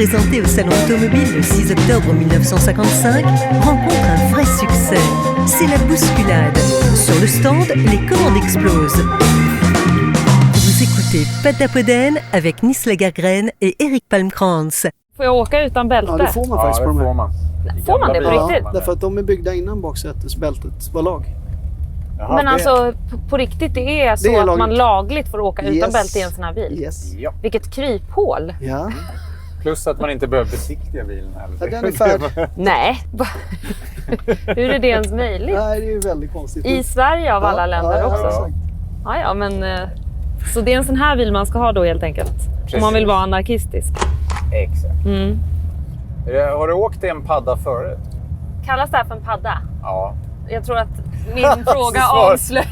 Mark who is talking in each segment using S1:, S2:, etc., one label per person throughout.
S1: présenté au Salon automobile le 6 octobre 1955, rencontre un vrai succès. C'est la bousculade. Sur le stand, les commandes explosent. Vous écoutez Patapoden avec Nils Lagergren et Erik Palmkrantz.
S2: Får jag åka utan bälte?
S3: Ja, det får man faktiskt på de här.
S2: Får man det på riktigt?
S3: Ja, därför att de är byggda innan baksätesbältet var lag.
S2: Jaha, men alltså på riktigt det är så att man lagligt får åka utan bälte i en sån här bil?
S3: Yes.
S4: Ja.
S2: Vilket kryphål!
S3: Ja.
S4: Plus att man inte behöver besiktiga bilen heller.
S3: Ja, den är färd.
S2: Nej! Hur är det ens möjligt?
S3: Nej, det är ju väldigt konstigt.
S2: I Sverige av alla länder också? Ja, men... Så det är en sån här bil man ska ha då helt enkelt? Precis. Om man vill vara anarkistisk?
S4: Exakt. Mm. Har du åkt i en padda förut?
S2: Kallas det här för en padda?
S4: Ja.
S2: Jag tror att min fråga avslöjar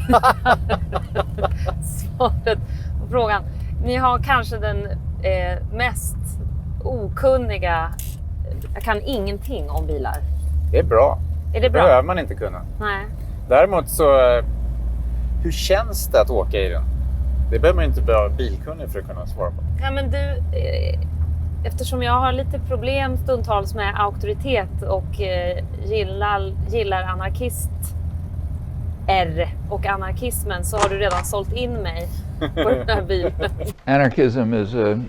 S2: svaret på frågan. Ni har kanske den mest okunniga... Jag kan ingenting om bilar.
S4: Det är bra.
S2: Är det bra?
S4: Det behöver man inte kunna.
S2: Nej.
S4: Däremot så... Hur känns det att åka i den? Det behöver man inte vara bilkunnig för att kunna svara på.
S2: Ja, men du... Eftersom jag har lite problem stundtals med auktoritet och gillar och anarkismen, så har du redan sålt in mig på den här bilen.
S5: Anarchism is a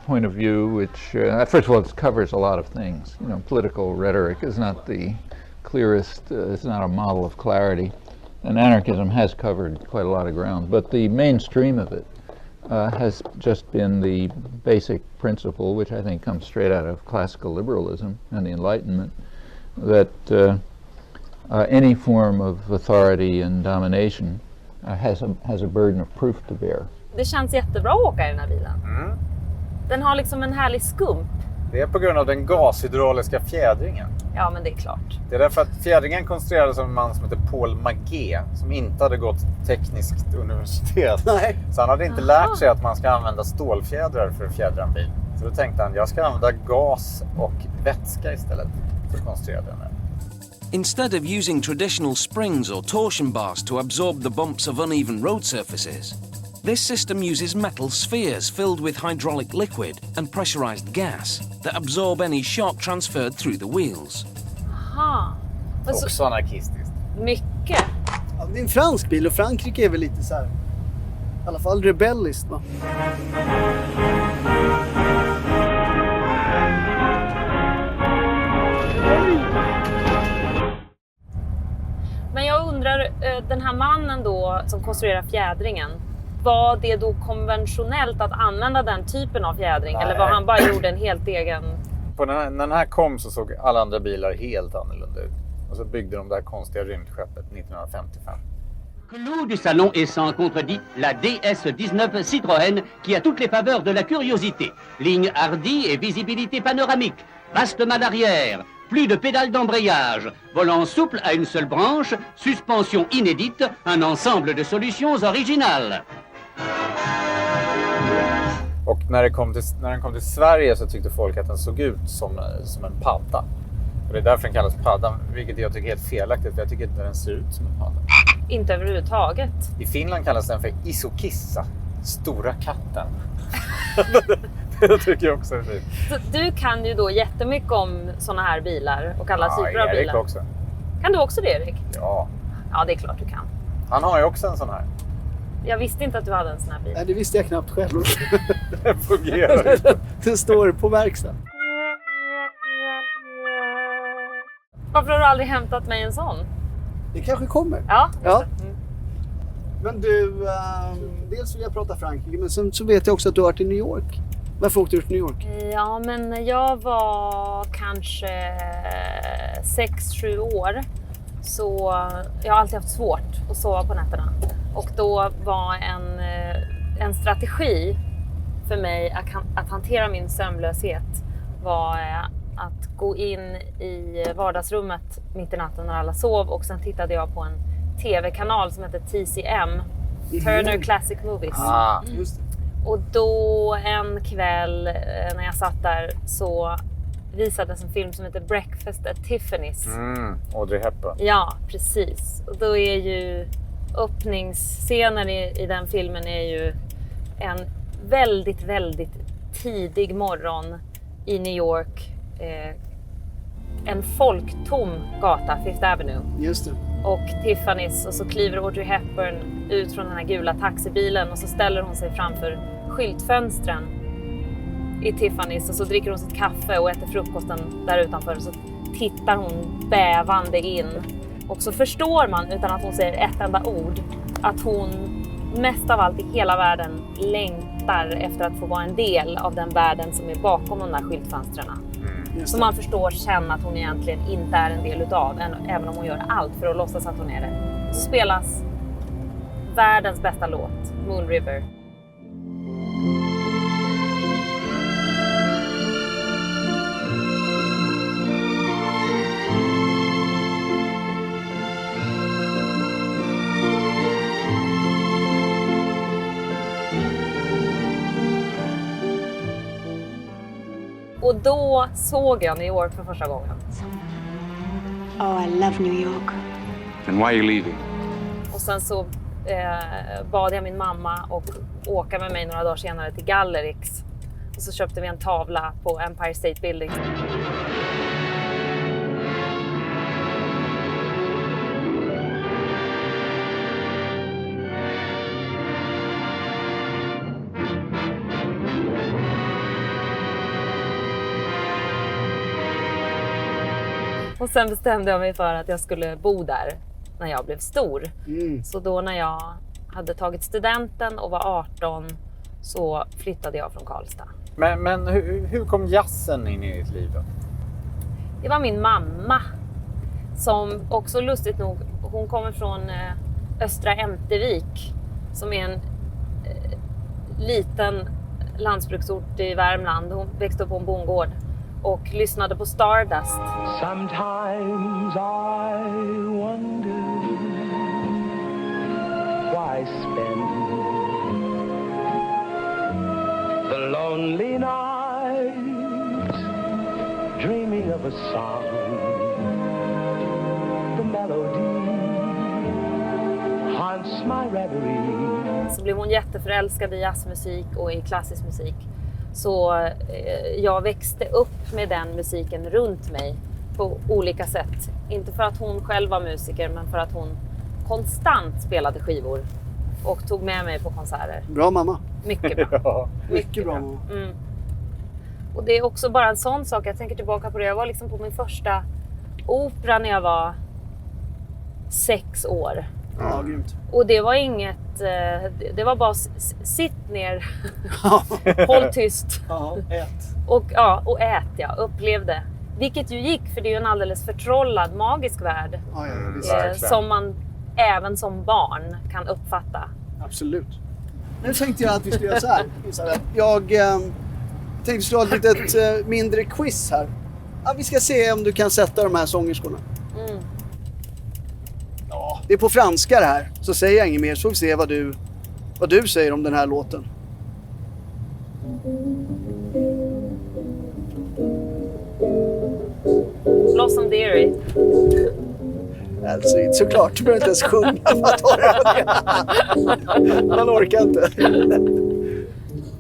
S5: point of view which, first of all, it covers a lot of things. You know, political rhetoric is not the clearest, it's not a model of clarity. And anarchism has covered quite a lot of ground, but the mainstream of it has just been the basic principle, which I think comes straight out of classical liberalism and the Enlightenment, that any form of authority and domination has a burden of proof to bear.
S2: Det känns jättebra att åka i den här bilen. Mm. Den har liksom en härlig skump.
S4: Det är på grund av den gashydrauliska fjädringen.
S2: Ja, men det är klart.
S4: Det är därför att fjädringen konstruerades av en man som heter Paul Magé, som inte hade gått tekniskt universitet.
S3: Nej.
S4: Så han hade inte lärt sig att man ska använda stålfjädrar för att fjädra en bil. Så då tänkte han, jag ska använda gas och vätska istället för att konstruera den här.
S6: Instead of using traditional springs or torsion bars to absorb the bumps of uneven road surfaces, this system uses metal spheres filled with hydraulic liquid and pressurized gas that absorb any shock transferred through the wheels.
S2: Aha.
S4: Också anarkistiskt.
S2: Mycket.
S3: Ja, det är en fransk bil och Frankrike är väl lite så här, i alla fall rebelliskt, va?
S2: Men jag undrar, den här mannen då som konstruerar fjädringen, var det då konventionellt att använda den typen av fjädring? Nej. Eller var han bara gjorde en helt egen...
S4: När den här kom så såg alla andra bilar helt annorlunda ut. Och så byggde de det här konstiga rymdskeppet 1955.
S7: Clou du salon est sans contredit la DS19 Citroën qui a toutes les faveurs de la curiosité. Ligne hardie et visibilité panoramique, vaste malle arrière, plus de pédales d'embrayage, volant souple à une seule branche, suspension inédite, un ensemble de solutions originales.
S4: Och när den kom till Sverige så tyckte folk att den såg ut som en padda. Och det är därför den kallas padda, vilket jag tycker är helt felaktigt, för jag tycker inte den ser ut som en padda.
S2: Inte överhuvudtaget.
S4: I Finland kallas den för Isokissa, stora katten. Det tycker jag också är fint.
S2: Du kan ju då jättemycket om såna här bilar och alla typer av bilar.
S4: Erik också.
S2: Kan du också det, Erik?
S4: Ja.
S2: Ja, det är klart du kan.
S4: Han har ju också en sån här.
S2: Jag visste inte att du hade en sån här bil.
S3: Nej, det visste jag knappt själv.
S4: Den fungerar inte.
S3: Den står på verkstad.
S2: Varför har du aldrig hämtat mig en sån?
S3: Det kanske kommer.
S2: Ja.
S3: Mm. Men du, dels vill jag prata Frankrike, men sen så vet jag också att du har varit i New York. Varför åkte du till New York?
S2: Ja, men jag var kanske 6-7 år. Så jag har alltid haft svårt att sova på nätterna. Och då var en strategi för mig att hantera min sömnlöshet var att gå in i vardagsrummet mitt i natten när alla sov, och sen tittade jag på en tv-kanal som heter TCM, Turner Classic Movies.
S3: Just det.
S2: Och då en kväll när jag satt där så visades en film som heter Breakfast at Tiffany's.
S4: Audrey Hepburn.
S2: Ja, precis. Och då är ju öppningsscenen i den filmen är ju en väldigt, väldigt tidig morgon i New York en folktom gata, Fifth Avenue.
S3: Just det.
S2: Och Tiffany's, och så kliver Audrey Hepburn ut från den här gula taxibilen och så ställer hon sig framför skyltfönstren i Tiffany's och så dricker hon sitt kaffe och äter frukosten där utanför och så tittar hon bävande in. Och så förstår man utan att hon säger ett enda ord att hon mest av allt i hela världen längtar efter att få vara en del av den världen som är bakom de där skyltfönstren. Så man förstår sen att hon egentligen inte är en del utav, även om hon gör allt för att låtsas att hon är det. Så spelas världens bästa låt, Moon River. Och då såg jag New York för första gången.
S8: Oh, I love New York.
S9: And why are you leaving?
S2: Och sen så bad jag min mamma att åka med mig några dagar senare till Gallerix. Och så köpte vi en tavla på Empire State Building. Och sen bestämde jag mig för att jag skulle bo där när jag blev stor. Så då när jag hade tagit studenten och var 18 så flyttade jag från Karlstad.
S4: Men hur kom jazzen in i ditt liv då?
S2: Det var min mamma som också lustigt nog, hon kommer från Östra Ämtervik som är en liten landsbruksort i Värmland. Hon växte upp på en bondgård och lyssnade på Stardust.
S10: Sometimes I wonder why spend the lonely nights dreaming of a song, the melody haunts my reverie.
S2: Så blev hon jätteförälskad i jazzmusik och i klassisk musik. Så jag växte upp med den musiken runt mig på olika sätt. Inte för att hon själv var musiker, men för att hon konstant spelade skivor och tog med mig på konserter.
S3: Bra mamma.
S2: Mycket bra.
S3: Ja, mycket bra mamma.
S2: Och det är också bara en sån sak, jag tänker tillbaka på det. Jag var liksom på min första opera när jag var 6 år.
S3: Ja, grymt.
S2: Och det var inget, det var bara sitt ner, håll tyst.
S3: Ja, ät.
S2: Och ät, jag upplevde. Vilket ju gick, för det är ju en alldeles förtrollad, magisk värld.
S3: Ja,
S2: som man även som barn kan uppfatta.
S3: Absolut. Nu tänkte jag att vi skulle göra så här. Jag tänkte vi skulle ha ett litet mindre quiz här. Ja, vi ska se om du kan sätta de här sångerskorna. Ja, det är på franska det här. Så säger jag inget mer, så får vi se vad du säger om den här låten.
S2: Blossom Dearie.
S3: Alltså, såklart, du behöver inte ens sjunga. Man orkar inte.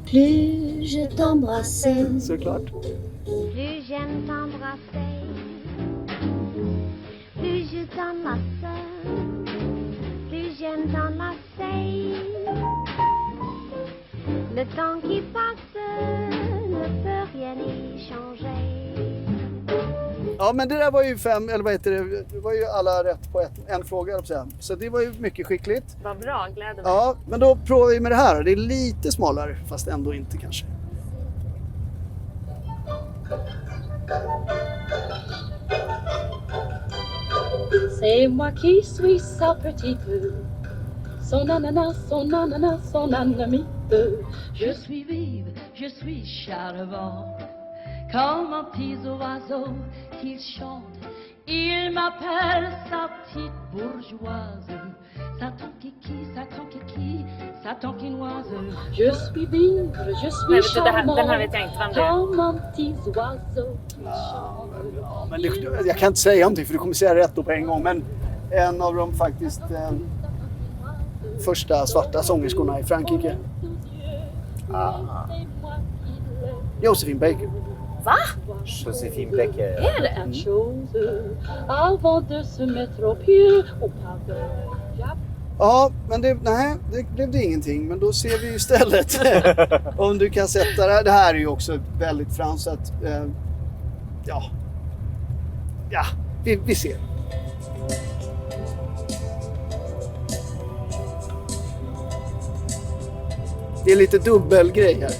S11: Plus je t'embrassais,
S3: såklart.
S11: plus j'aime t'embrasser, plus je t'enlace, plus j'aime t'enlacer. Le temps qui passe ne peut rien y changer.
S3: Ja, men det där var ju 5, eller vad heter det? Det var ju alla rätt på en fråga, jag vill säga. Så det var ju mycket skickligt.
S2: Vad bra, gläder mig.
S3: Ja, men då provar vi med det här. Det är lite smalare, fast ändå inte kanske.
S12: C'est moi qui suis sa petite, son ananas, son ananas, son anamite.
S13: Je suis vive, je suis charmante, comme un petit oiseau qu'il chante. Il m'appelle sa petite bourgeoise, sa tonkiki, sa tonkiki, sa tonkinoise.
S12: Je suis vive, je suis charmante,
S2: den här vet jag inte vem det är.
S12: comme un petit oiseau qu'il chante.
S3: Ja, men jag kan inte säga någonting för du kommer säga rätt då på en gång. Men en av de faktiskt första svarta sångerskorna i Frankrike. Josephine Baker.
S2: Va?
S4: Josefin Becker.
S2: Är det?
S12: Quelque chose avant de se mettre au pied au pavillon.
S3: Ja, men det blev det ingenting. Men då ser vi istället om du kan sätta det här. Det här är ju också väldigt fransat. Ja, vi ser. Det är lite dubbelgrej här.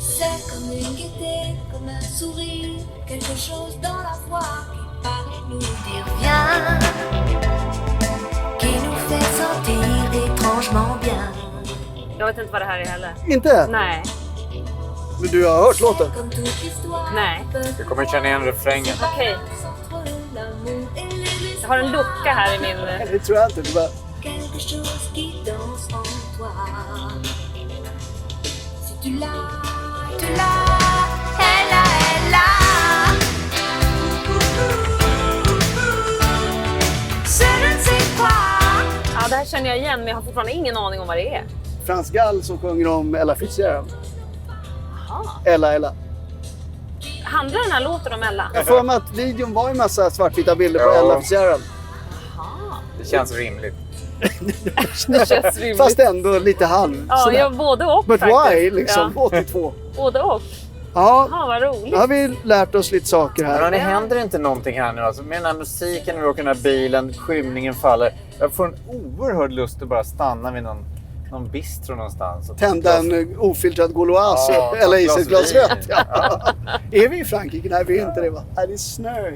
S11: C'est comme une gaieté, comme un sourire, quelque chose dans la voix qui paraît nous dire viens, qui nous fait sentir étrangement bien.
S2: Jag vet inte vad det här är heller.
S3: Inte?
S2: Nej.
S3: Men du har hört låten?
S2: Nej.
S4: Du kommer känna igen refrängen.
S2: Okej. Jag har en lucka här i min...
S3: Det tror jag inte. Det bara...
S11: Quelque chose qui danse en toi. Si tu l'as, elle a. Je ne sais quoi.
S2: Ja, det här känner jag igen, men jag har fortfarande ingen aning om vad det är.
S3: Frans Gall som sjunger om Ella Fitzgerald.
S2: Aha.
S3: Ella.
S2: Handlar den här låten om Ella?
S3: Jag får med att videon var en massa svartvita bilder på
S4: Ja.
S3: Ella Fitzgerald.
S4: Det känns rimligt.
S2: Det känns rimligt.
S3: Fast ändå lite halv.
S2: Ja,
S3: sådär.
S2: jag både och
S3: But
S2: faktiskt.
S3: why liksom?
S2: Ja.
S3: 82.
S2: Både och.
S3: Ja,
S2: Ja, vad roligt.
S3: då har vi lärt oss lite saker
S4: Men
S3: här.
S4: hörni, händer inte någonting här nu? Alltså, med den här musiken, när vi åker den här bilen, skymningen faller. Jag får en oerhörd lust att bara stanna vid någon bistro någonstans. Och
S3: Tända en ofiltrad Gauloise
S4: Ja,
S3: eller
S4: ett
S3: i sig ett glas
S4: vin.
S3: rött. Ja. Är vi i Frankrike? Nej, vi är inte det va? Nej, det är snö.